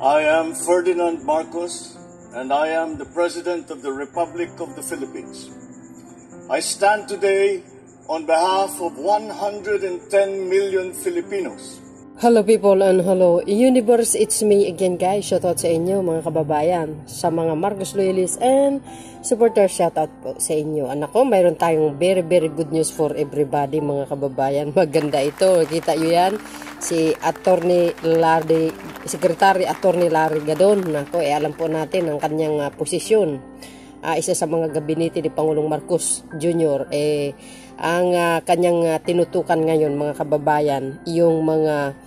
I am Ferdinand Marcos, and I am the President of the Republic of the Philippines. I stand today on behalf of 110 million Filipinos. Hello people and hello universe, it's me again guys. Shoutout sa inyo mga kababayan, sa mga Marcos loyalists and supporters, shoutout po sa inyo. Anak ko, mayroon tayong very good news for everybody mga kababayan. Maganda ito, kita nyo yan, si Secretary Attorney Larry Gadon. Nako, alam po natin ang kanyang posisyon. Isa sa mga gabinete ni Pangulong Marcos Jr. Ang kanyang tinutukan ngayon mga kababayan, yung mga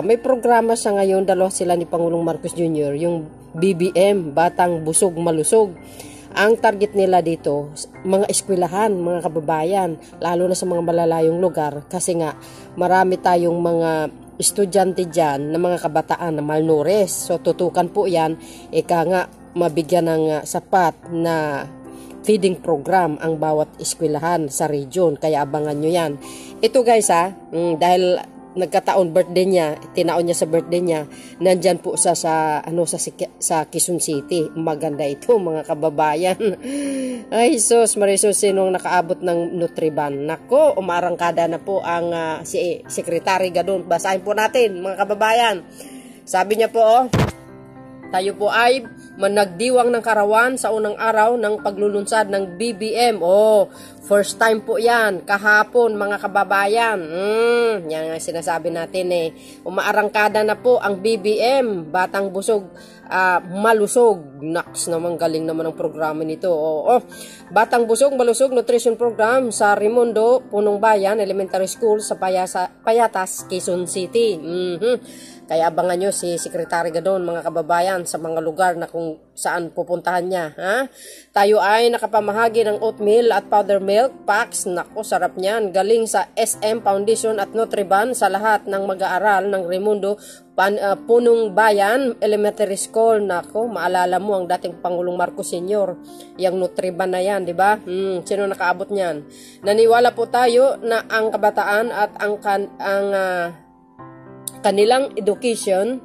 may programa sa ngayon, dalawa sila ni Pangulong Marcos Jr., yung BBM, Batang Busog Malusog. Ang target nila dito, mga eskwelahan, mga kababayan, lalo na sa mga malalayong lugar, kasi nga marami tayong mga estudyante dyan na mga kabataan na malnourished. So tutukan po yan, nga mabigyan ng sapat na feeding program ang bawat eskwelahan sa region. Kaya abangan nyo yan. Ito guys dahil nagkataon birthday niya, tinaon niya sa birthday niya, nandyan po sa Quezon City. Maganda ito mga kababayan. Ay sus, marisus, sinong nakaabot ng Nutriban? Nako, umarangkada na po ang si Secretary Gadon. Basahin po natin mga kababayan. Sabi niya po, tayo po ay managdiwang ng karawan sa unang araw ng paglulunsad ng BBM. First time po yan, kahapon mga kababayan. Yan ang sinasabi natin Umaarangkada na po ang BBM, Batang Busog Malusog. Naks naman, galing naman ang programa nito. Batang Busog Malusog Nutrition Program sa Raimundo Punong Bayan Elementary School sa Payatas, Quezon City. Kaya abangan nyo si Secretary Gadon mga kababayan sa mga lugar na kung saan pupuntahan niya. Tayo ay nakapamahagi ng oatmeal at powder milk packs. Nako, sarap niyan. Galing sa SM Foundation at Nutriban sa lahat ng mag-aaral ng Raimundo Punong Bayan Elementary School. Nako, maalala mo ang dating Pangulong Marcos Sr. Yang Nutriban na yan, di ba? Sino nakaabot niyan? Naniwala po tayo na ang kabataan at ang kanilang education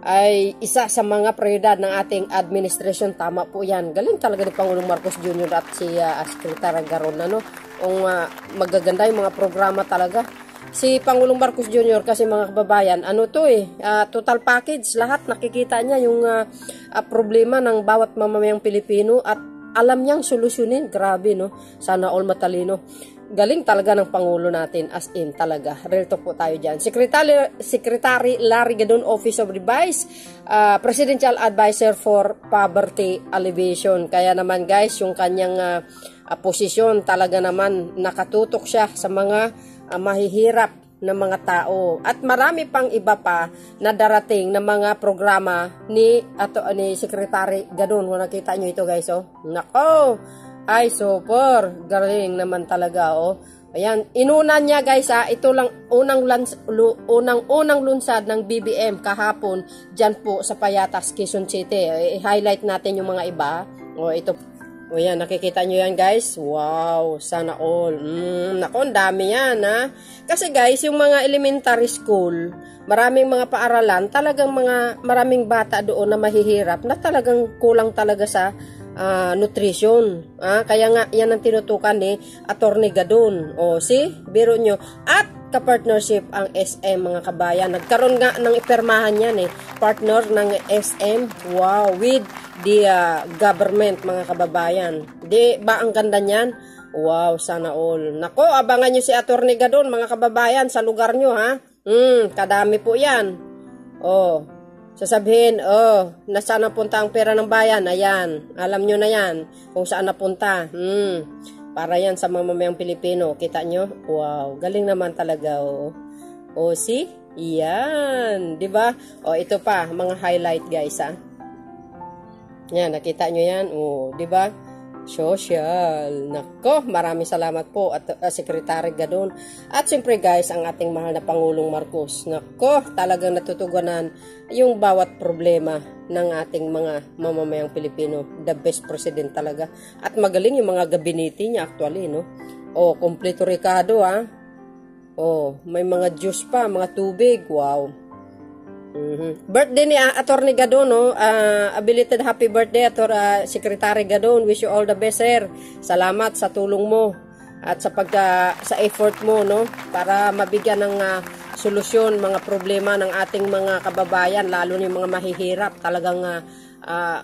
ay isa sa mga prioridad ng ating administration. Tama po yan. Galing talaga ni Pangulong Marcos Jr. at si Secretary Garon. Magaganda yung mga programa talaga. Si Pangulong Marcos Jr. kasi mga kababayan, total package. Lahat nakikita niya yung problema ng bawat mamamayang Pilipino at alam niyang solusyonin. Grabe, no? Sana all matalino. Galing talaga ng Pangulo natin, as in talaga. Real talk po tayo dyan. Secretary Larry Gadon, Office of the Vice Presidential Advisor for Poverty Alleviation. Kaya naman guys, yung kanyang posisyon talaga naman nakatutok siya sa mga mahihirap na mga tao. At marami pang iba pa na darating na mga programa ni Secretary Gadon. Kung nakita nyo ito guys, nako! Ay, super. Galing naman talaga, Ayan, inuna niya guys, ito lang unang lunsad ng BBM kahapon dyan po sa Payatas, Quezon City. I-highlight natin yung mga iba. Ito. Ayan, nakikita nyo yan guys. Wow, sana all. Nako, ang dami yan, Kasi guys, yung mga elementary school, maraming mga paaralan, talagang maraming bata doon na mahihirap, na talagang kulang talaga sa nutrition. Kaya nga yan ang tinutukan ni Attorney Gadon. Biro nyo. At kapartnership ang SM mga kabayan. Nagkaroon nga ng ipirmahan yan partner ng SM. Wow, with the government mga kababayan. Di ba ang ganda niyan? Wow, sana all. Nako, abangan nyo si Attorney Gadon mga kababayan sa lugar nyo kadami po yan. Sasabihin, nasaan napunta ang pera ng bayan? Ayan, alam nyo na yan kung saan napunta. Para yan sa mamamayang Pilipino. Kita nyo? Wow, galing naman talaga. See? Yan, di ba? Ito pa, mga highlight guys, Yan, nakita nyo yan? Di ba? Social. Nako, maraming salamat po at Secretary Gadon. At siyempre guys, ang ating mahal na Pangulong Marcos. Nako, talagang natutugunan yung bawat problema ng ating mga mamamayang Pilipino. The best president talaga. At magaling yung mga gabinete niya actually, no? Kompleto Ricardo, may mga juice pa, mga tubig. Wow. Birthday ni Atty. Gadon, no? Belated happy birthday, Secretary Gadon. Wish you all the best, sir. Salamat sa tulong mo at sa effort mo, no? Para mabigyan ng solusyon mga problema ng ating mga kababayan, lalo na yung mga mahihirap. Talagang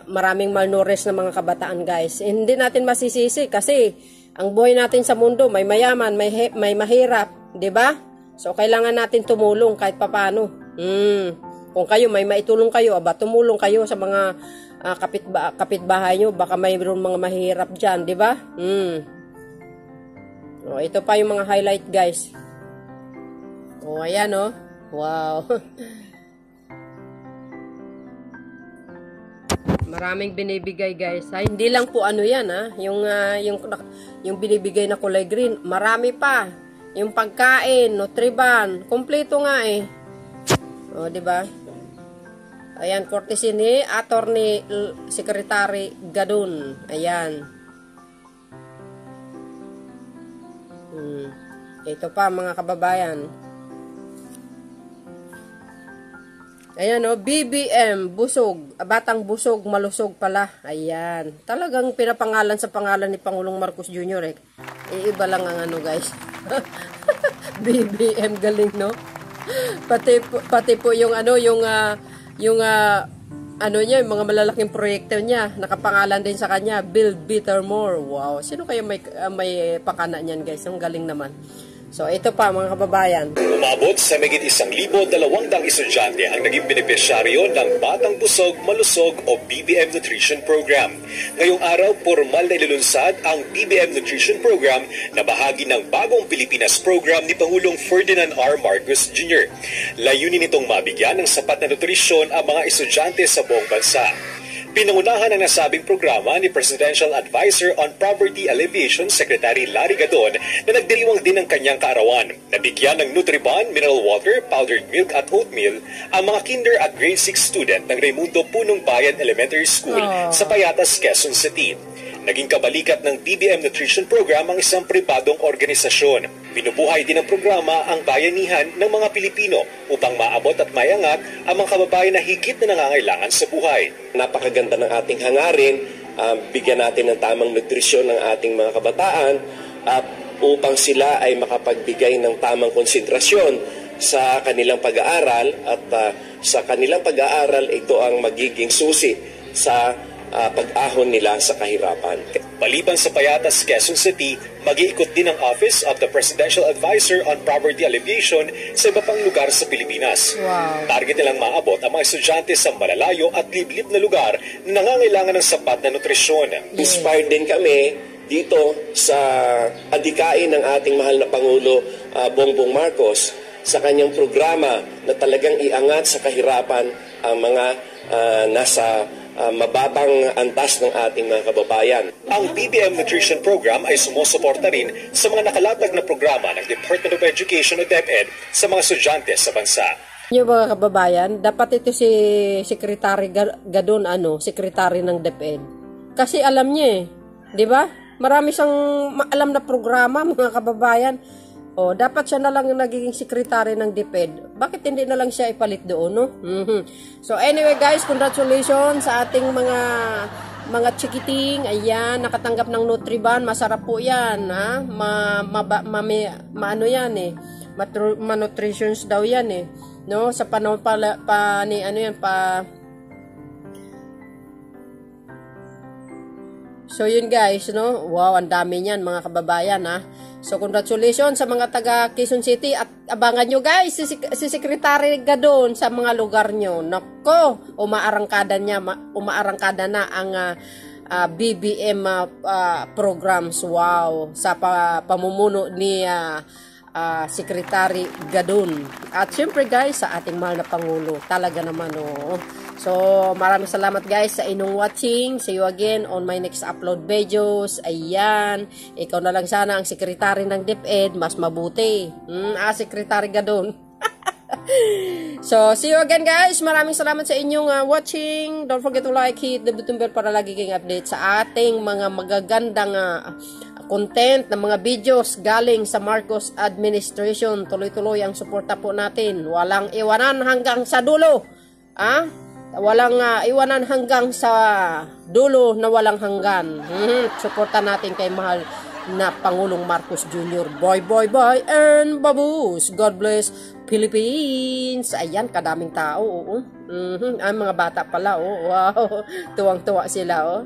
maraming malnourished na mga kabataan, guys. Hindi natin masisisi kasi ang buhay natin sa mundo, may mayaman, may mahirap, 'di ba? So kailangan natin tumulong kahit papaano. Kung kayo may maitulong kayo, tumulong kayo sa mga kapitbahay nyo, baka mayroon mga mahirap diyan, 'di ba? Oh, ito pa yung mga highlight, guys. Oh, ayan, oh. Wow. Maraming binibigay, guys. Hindi lang po ano yan, yung binibigay na kulay green. Marami pa. Yung pagkain, Nutriban, kompleto nga eh. O, di ba? Ayan, courtesy ni Atty. Secretary Gadon. Ayan. Ito pa, mga kababayan. Ayan, o, BBM, busog, batang busog, malusog pala. Ayan, talagang pinapangalan sa pangalan ni Pangulong Marcos Jr. eh. Iba lang ang ano, guys. BBM, galing, no? Pati po yung ano, yung niya, yung mga malalaking proyekto niya, nakapangalan din sa kanya, Build Better More. Wow, sino kaya may pakana niyan, guys? Ang galing naman. So, ito pa, mga kababayan. Umabot sa megit 1,200 estudyante ang naging benepisyaryo ng Batang Busog, Malusog o BBM Nutrition Program. Ngayong araw, formal na ililunsad ang BBM Nutrition Program na bahagi ng Bagong Pilipinas Program ni Pangulong Ferdinand R. Marcos Jr. Layunin nitong mabigyan ng sapat na nutrisyon ang mga estudyante sa buong bansa. Pinangunahan ang nasabing programa ni Presidential Advisor on Poverty Alleviation Secretary Larry Gadon na nagdiriwang din ng kanyang kaarawan. Nabigyan ng Nutriban, mineral water, powdered milk at oatmeal ang mga kinder at grade 6 student ng Raimundo Punong Bayan Elementary School sa Payatas, Quezon City. Naging kabalikat ng BBM Nutrition Program ang isang pribadong organisasyon. Binubuhay din ng programa ang bayanihan ng mga Pilipino upang maabot at mayangat ang mga kababayan na higit na nangangailangan sa buhay. Napakaganda ng ating hangarin, bigyan natin ng tamang nutrisyon ng ating mga kabataan upang sila ay makapagbigay ng tamang konsentrasyon sa kanilang pag-aaral at sa kanilang pag-aaral ito ang magiging susi sa pag-ahon nila sa kahirapan. Maliban sa Payatas, Quezon City, mag-iikot din ang Office of the Presidential Advisor on Poverty Alleviation sa iba pang lugar sa Pilipinas. Wow. Target nilang maabot ang mga estudyante sa malalayo at liblib na lugar na nangangailangan ng sapat na nutrisyon. Inspired din kami dito sa adikain ng ating mahal na Pangulo Bongbong Marcos sa kanyang programa na talagang iangat sa kahirapan ang mga nasa mababang antas ng ating mga kababayan. Ang BBM Nutrition Program ay sumusuporta rin sa mga nakalatag na programa ng Department of Education o DepEd sa mga estudyante sa bansa. Yung mga kababayan, dapat ito si Secretary Gadon, Secretary ng DepEd. Kasi alam niya eh, di ba? Marami siyang alam na programa, mga kababayan. O, dapat siya na lang nagiging sekretary ng DepEd. Bakit hindi na lang siya ipalit doon, no? So, anyway guys, congratulations sa ating mga chikiting. Ayan, nakatanggap ng Nutriban. Masarap po yan, ha? Maano yan, eh. Nutritions daw yan, eh. No? Sa panahon So, yun guys, no? Wow, ang dami niyan, mga kababayan, ha? So, congratulations sa mga taga Quezon City at abangan nyo guys si Secretary Gadon sa mga lugar nyo. Nako, umaarangkada na ang BBM programs. Wow, sa pamumuno ni Secretary Gadon. At syempre guys, sa ating mahal na Pangulo. Talaga naman, oh. So, maraming salamat guys sa inyong watching. See you again on my next upload videos. Ayan. Ikaw na lang sana ang sekretary ng DepEd. Mas mabuti. Sekretary Gadon. So, see you again guys. Maraming salamat sa inyong watching. Don't forget to like, hit the button bell para lagi kayong update sa ating mga magagandang content ng mga videos galing sa Marcos Administration. Tuloy-tuloy ang suporta po natin. Walang iwanan hanggang sa dulo. Walang iwanan hanggang sa dulo na walang hanggan. Suporta natin kay mahal na Pangulong Marcos Jr. Boy, boy, boy, and babus. God bless Philippines. Ayan, kadaming tao. Ay, mga bata pala. Wow, tuwang-tuwa sila.